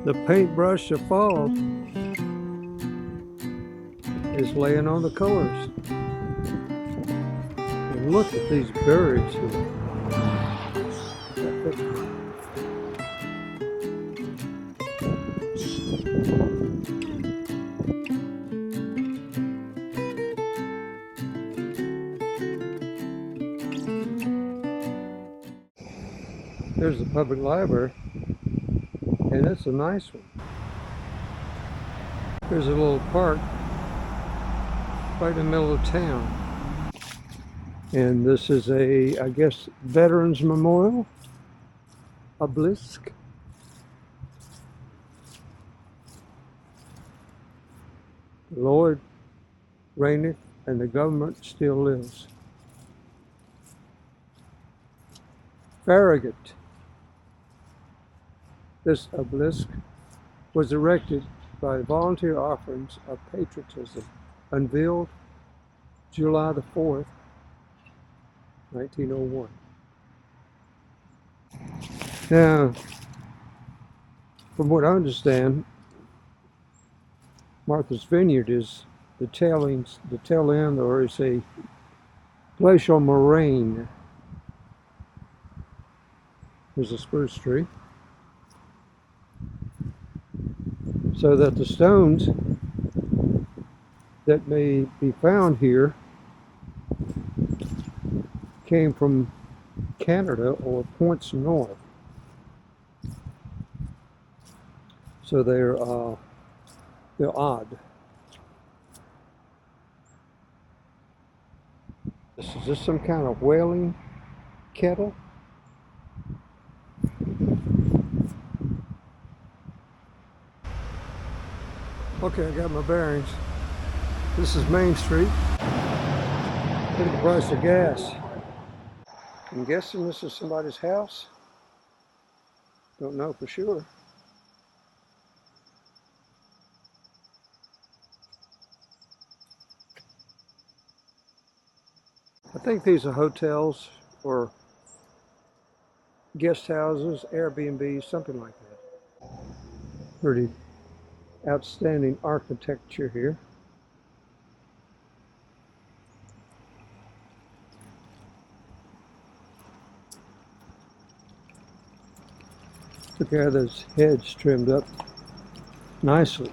The paintbrush of fall is laying on the colors. And look at these berries here. There's the public library, and it's a nice one. There's a little park right in the middle of town. And this is a, I guess, Veterans Memorial, obelisk. The Lord reigneth, and the government still lives. Farragut. This obelisk was erected by volunteer offerings of patriotism, unveiled July the 4th, 1901. Now, from what I understand, Martha's Vineyard is the tail end, or is a glacial moraine. There's a spruce tree. So that the stones that may be found here came from Canada or points north. So they're odd. Is this some kind of whaling kettle? Okay, I got my bearings. This is Main Street. Look at the price of gas. I'm guessing this is somebody's house. Don't know for sure. I think these are hotels or guest houses, Airbnb, something like that. Pretty outstanding architecture here. Look how those heads trimmed up nicely.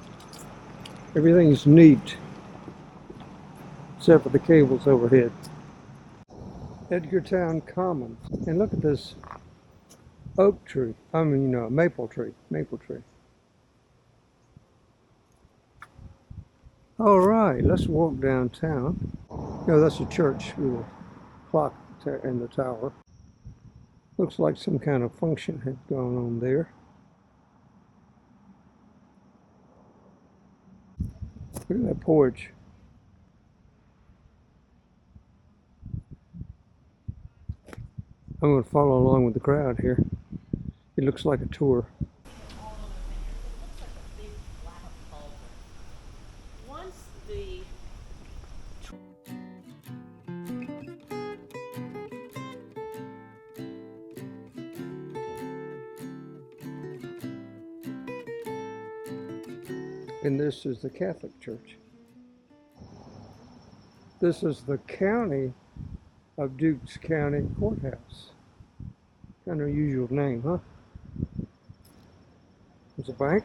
Everything's neat except for the cables overhead. Edgartown Commons. And look at this oak tree. Maple tree. All right, let's walk downtown. No, that's a church with a clock in the tower. Looks like some kind of function had gone on there. Look at that porch. I'm going to follow along with the crowd here. It looks like a tour. And this is the Catholic Church. This is the county of Dukes County Courthouse. Kind of unusual name, huh? There's a bank.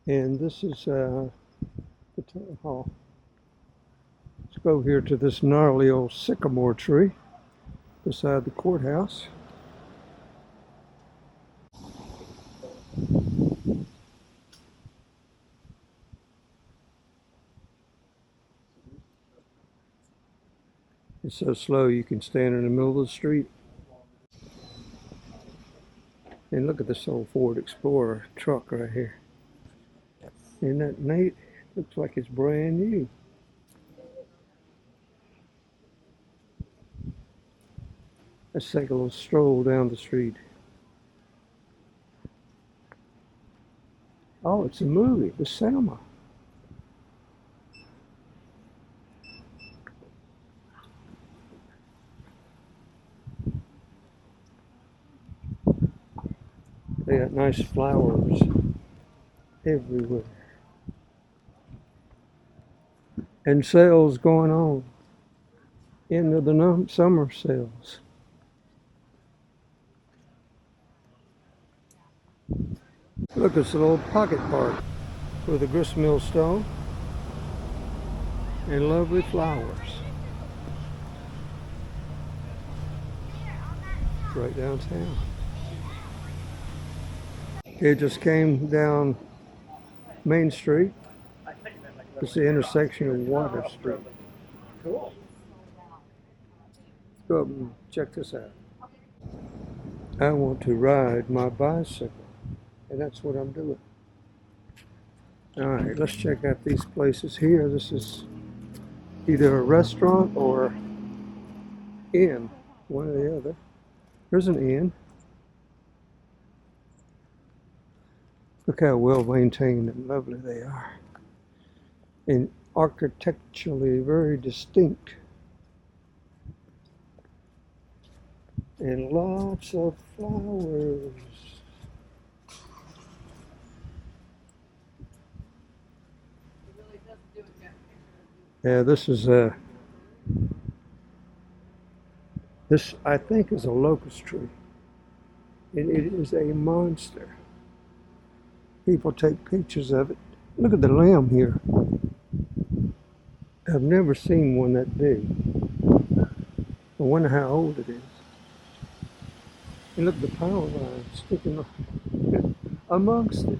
And this is the town hall. Let's go here to this gnarly old sycamore tree beside the courthouse. It's so slow you can stand in the middle of the street. And look at this old Ford Explorer truck right here. Isn't that neat? Looks like it's brand new. Let's take a little stroll down the street. Oh, it's a movie, The Selma. They got nice flowers everywhere. And sales going on. Into the summer sales. Look, it's a little pocket park with a gristmill stone and lovely flowers. It's right downtown. It just came down Main Street. It's the intersection of Water Street. Cool. Let's go up and check this out. I want to ride my bicycle, and that's what I'm doing. All right, let's check out these places here. This is either a restaurant or inn, one or the other. There's an inn. Look how well maintained and lovely they are. And architecturally very distinct. And lots of flowers. Yeah, this is this I think is a locust tree. And it is a monster. People take pictures of it. Look at the limb here. I've never seen one that big. I wonder how old it is. And look at the power line sticking up amongst it.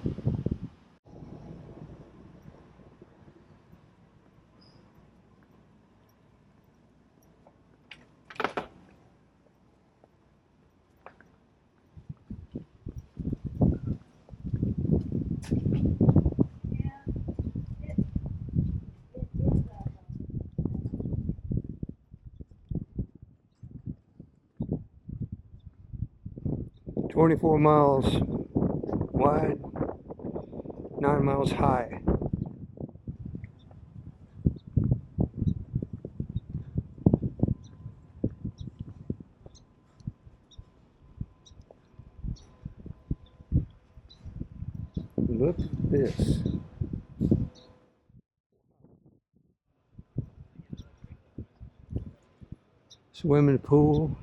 "24 miles wide, 9 miles high." Look at this. Swimming pool,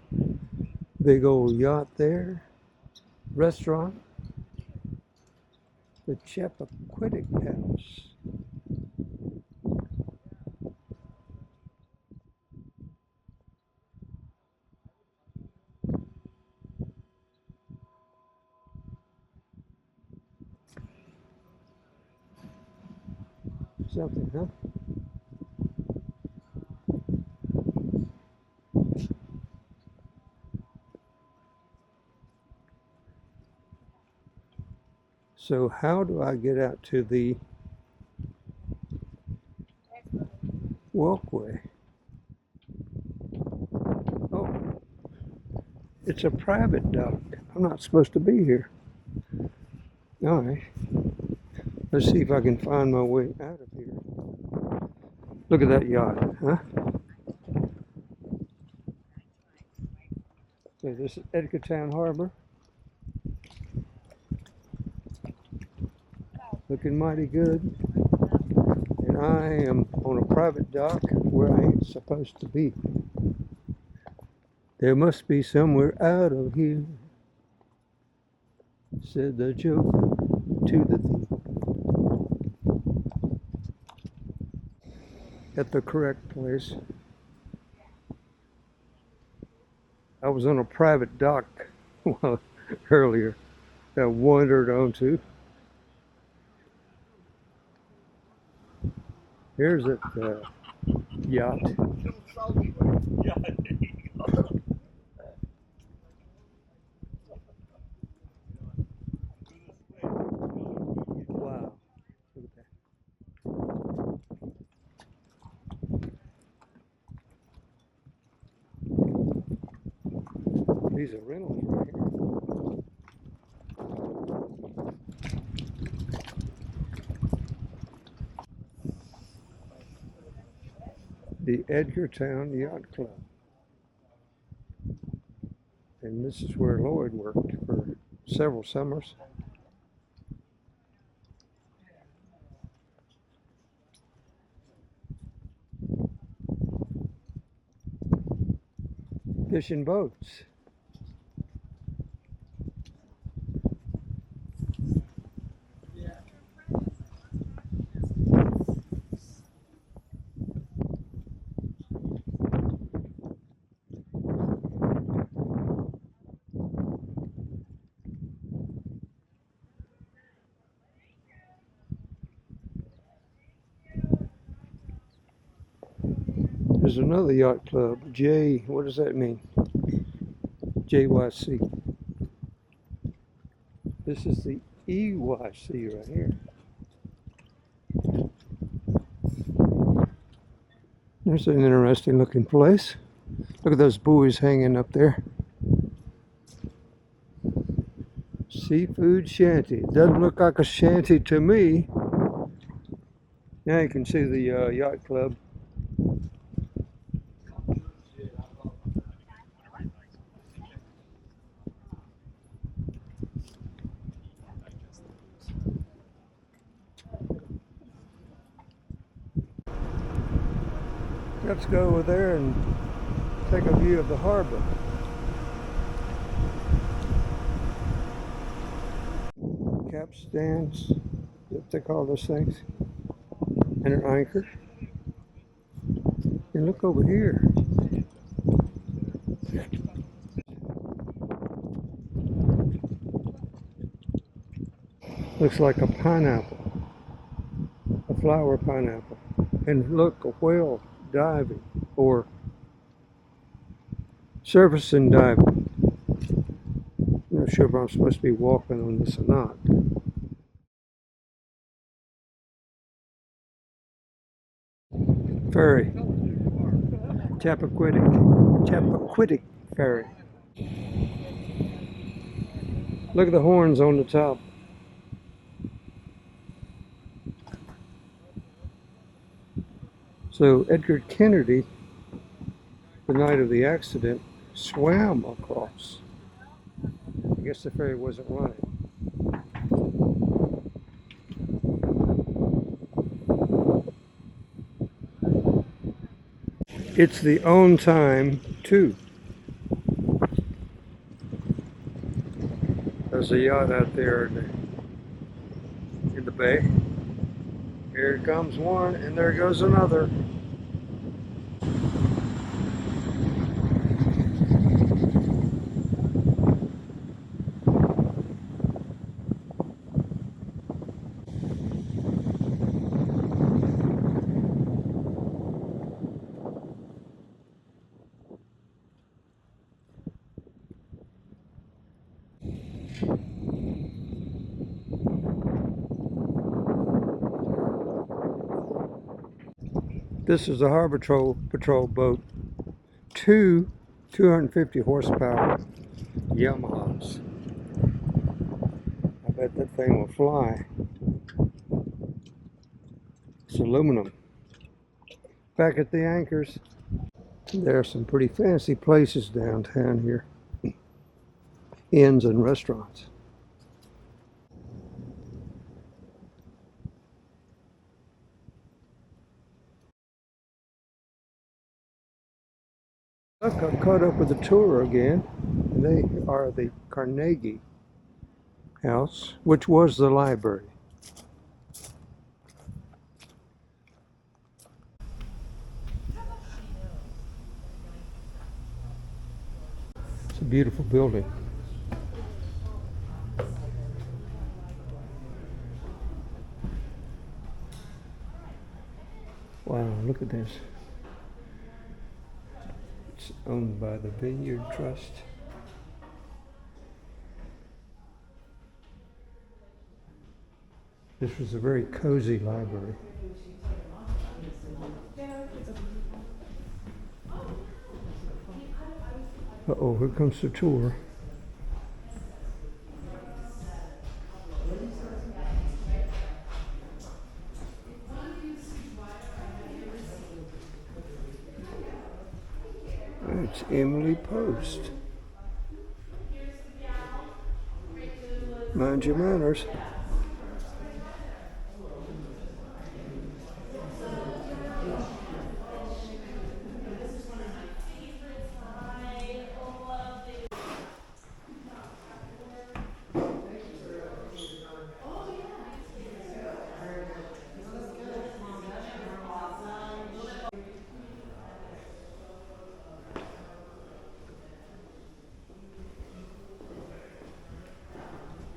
big old yacht there, restaurant, the Chappaquiddick House. Something, huh? So how do I get out to the walkway? Oh, it's a private dock. I'm not supposed to be here. All right. Let's see if I can find my way out of here. Look at that yacht, huh? So this is Edgartown Harbor. Looking mighty good. And I am on a private dock where I ain't supposed to be. "There must be somewhere out of here," said the joke to the thief. At the correct place. I was on a private dock earlier that I wandered onto. Here's it, yacht. Wow. Look at that. These are rentals right here. The Edgartown Yacht Club. And this is where Lloyd worked for several summers. Fishing boats. There's another yacht club, what does that mean? JYC. This is the EYC right here. There's an interesting looking place. Look at those buoys hanging up there. Seafood shanty. Doesn't look like a shanty to me. Now you can see the yacht club. Let's go over there and take a view of the harbor. Capstans, what they call those things, and an anchor. And look over here. Looks like a pineapple, a flower pineapple. And look, a whale diving, or surfacing diving. I'm not sure if I'm supposed to be walking on this or not. Ferry. Chappaquiddick Ferry. Look at the horns on the top. So Edgar Kennedy, the night of the accident, swam across. I guess the ferry wasn't running. It's the on time too. There's a yacht out there in the bay. Here comes one, and there goes another. This is a Harbor Patrol boat. Two 250 horsepower Yamahas. I bet that thing will fly. It's aluminum. Back at the anchors. There are some pretty fancy places downtown here. Inns and restaurants. Look, I caught up with the tour again. They are the Carnegie House, which was the library. It's a beautiful building. Wow, look at this. It's owned by the Vineyard Trust. This was a very cozy library. Uh-oh, here comes the tour. It's Emily Post. Mind your manners.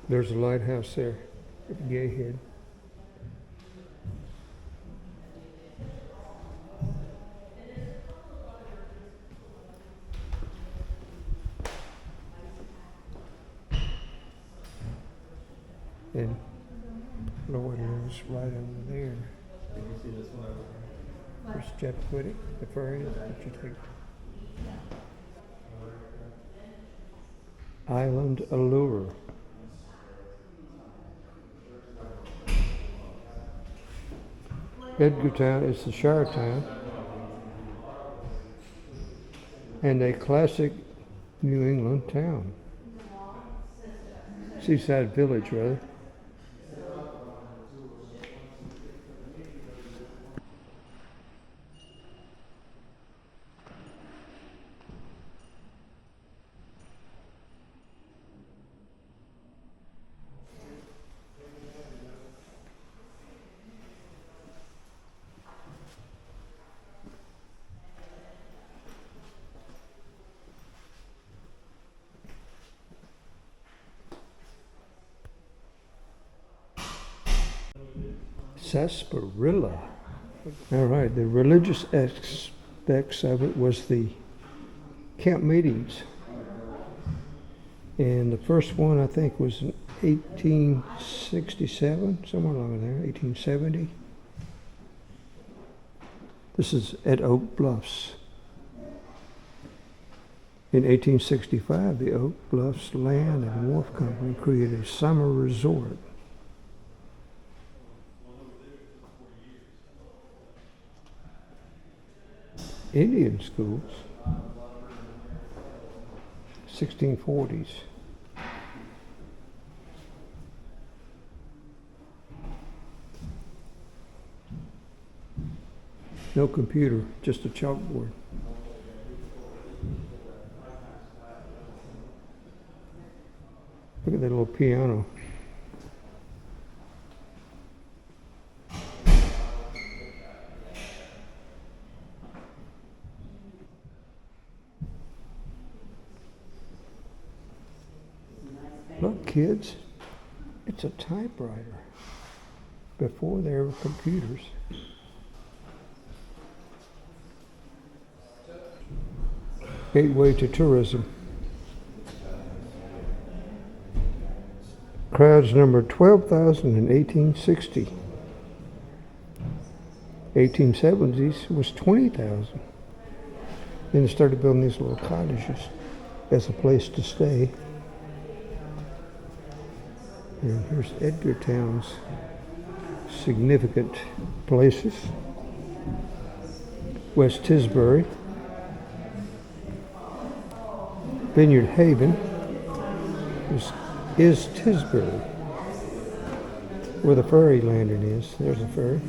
There's a lighthouse there at Gay Head. And Lord lives right over there. Did you see this one over here? There's Jetquitty, the ferry that you take. Island Allure. Edgartown is the shire town and a classic New England town. Seaside village, rather. Sarsaparilla. All right, the religious aspects of it was the camp meetings. And the first one, I think, was in 1867, somewhere along there, 1870. This is at Oak Bluffs. In 1865, the Oak Bluffs Land and Wharf Company created a summer resort. Indian schools, 1640s. No computer, just a chalkboard. Look at that little piano. Look, kids, it's a typewriter before there were computers. Gateway to tourism. Crowds numbered 12,000 in 1860. 1870s was 20,000. Then they started building these little cottages as a place to stay. And here's Edgartown's significant places. West Tisbury, Vineyard Haven is Tisbury, where the ferry landing is. There's a ferry.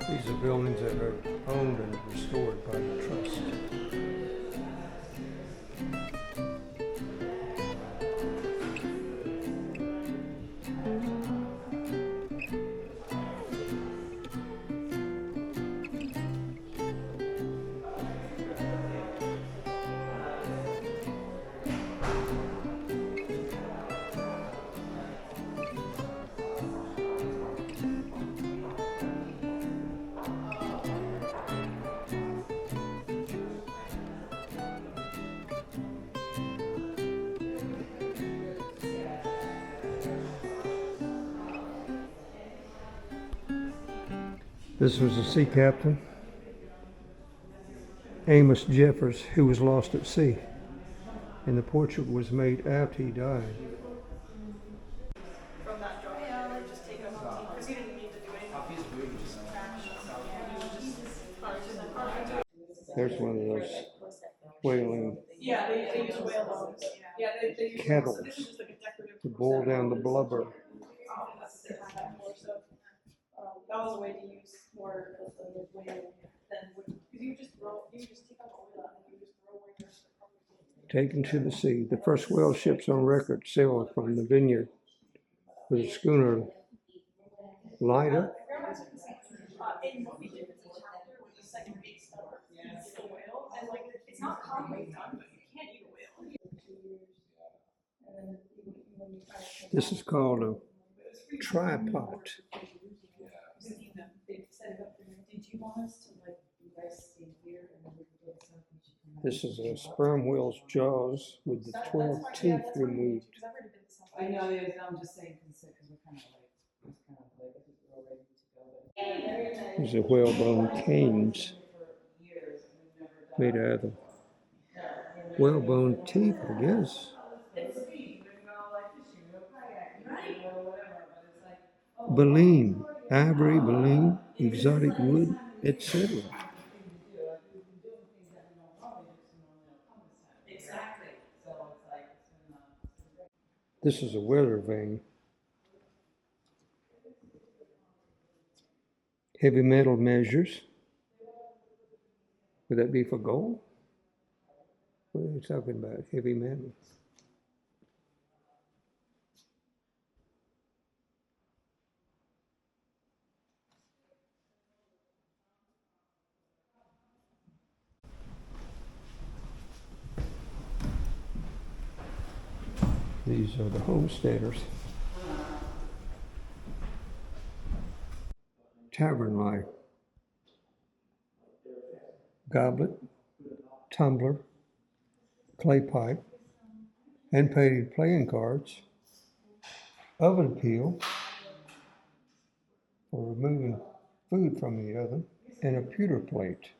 These are buildings that are owned and restored by the trust. This was a sea captain, Amos Jeffers, who was lost at sea. And the portrait was made after he died. From that drawing, or just take them off because he didn't need to do anything. There's one of those whaling Yeah, they use whale bones. Yeah, they use kettles so this is just like a decorative to boil down the blubber. That's what they had that for. So that was a way to use more of the whale than would because you just take out the oil and you just throw away your stuff. Taken to the sea. The first whale ships on record sailed from the Vineyard with a schooner Lida. In what we did in the chapter with the second base of the whale, and like it's not commonly done, but you can't eat a whale. This is called a tripod. Did you want us to like you guys stay here and then we can get something? This is a sperm whale's jaws with the 12 teeth removed. I know, I'm just saying, because we're kind of like, I think we're all ready to go. These are whalebone canes made out of the whalebone teeth, I guess. Baleen, ivory, baleen, exotic wood, etc. This is a weather vane. Heavy metal measures. Would that be for gold? What are you talking about? Heavy metal. These are the homesteaders. Tavern life. Goblet, tumbler, clay pipe, hand-painted playing cards, oven peel for removing food from the oven, and a pewter plate.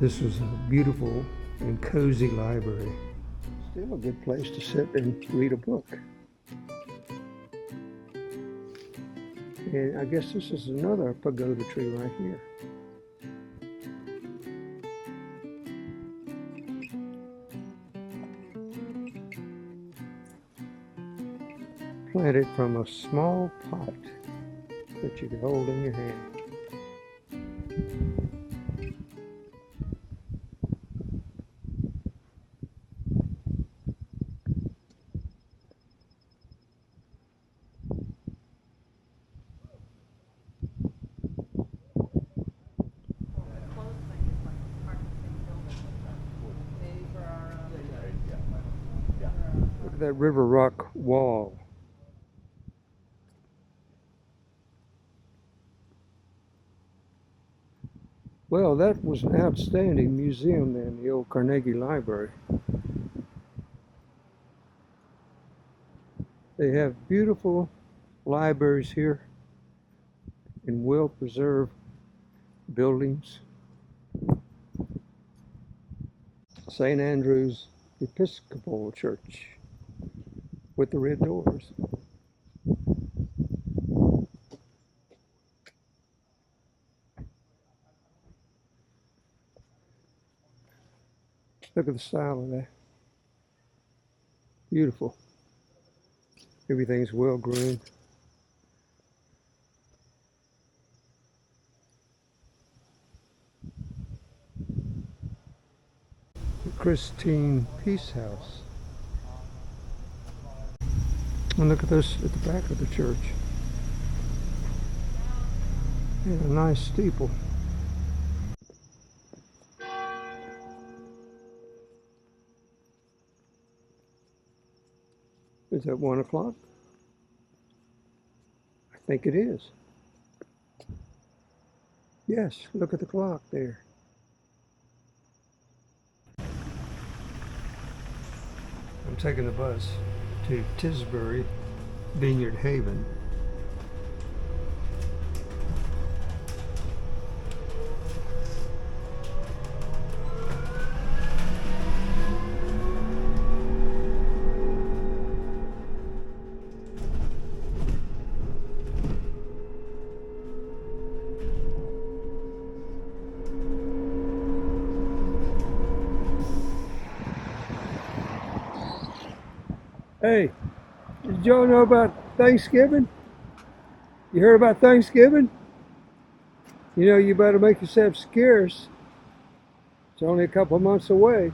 This was a beautiful and cozy library. Still a good place to sit and read a book. And I guess this is another pagoda tree right here. Planted from a small pot that you can hold in your hand. Look at that river rock wall. Well, that was an outstanding museum then, the old Carnegie Library. They have beautiful libraries here and well-preserved buildings. St. Andrew's Episcopal Church with the red doors. Look at the style of that. Beautiful. Everything's well groomed. The Christine Peace House. And look at this at the back of the church. And a nice steeple. Is that 1 o'clock? I think it is. Yes, look at the clock there. I'm taking the bus to Tisbury, Vineyard Haven. Hey, did y'all know about Thanksgiving? You heard about Thanksgiving? You know, you better make yourself scarce. It's only a couple months away.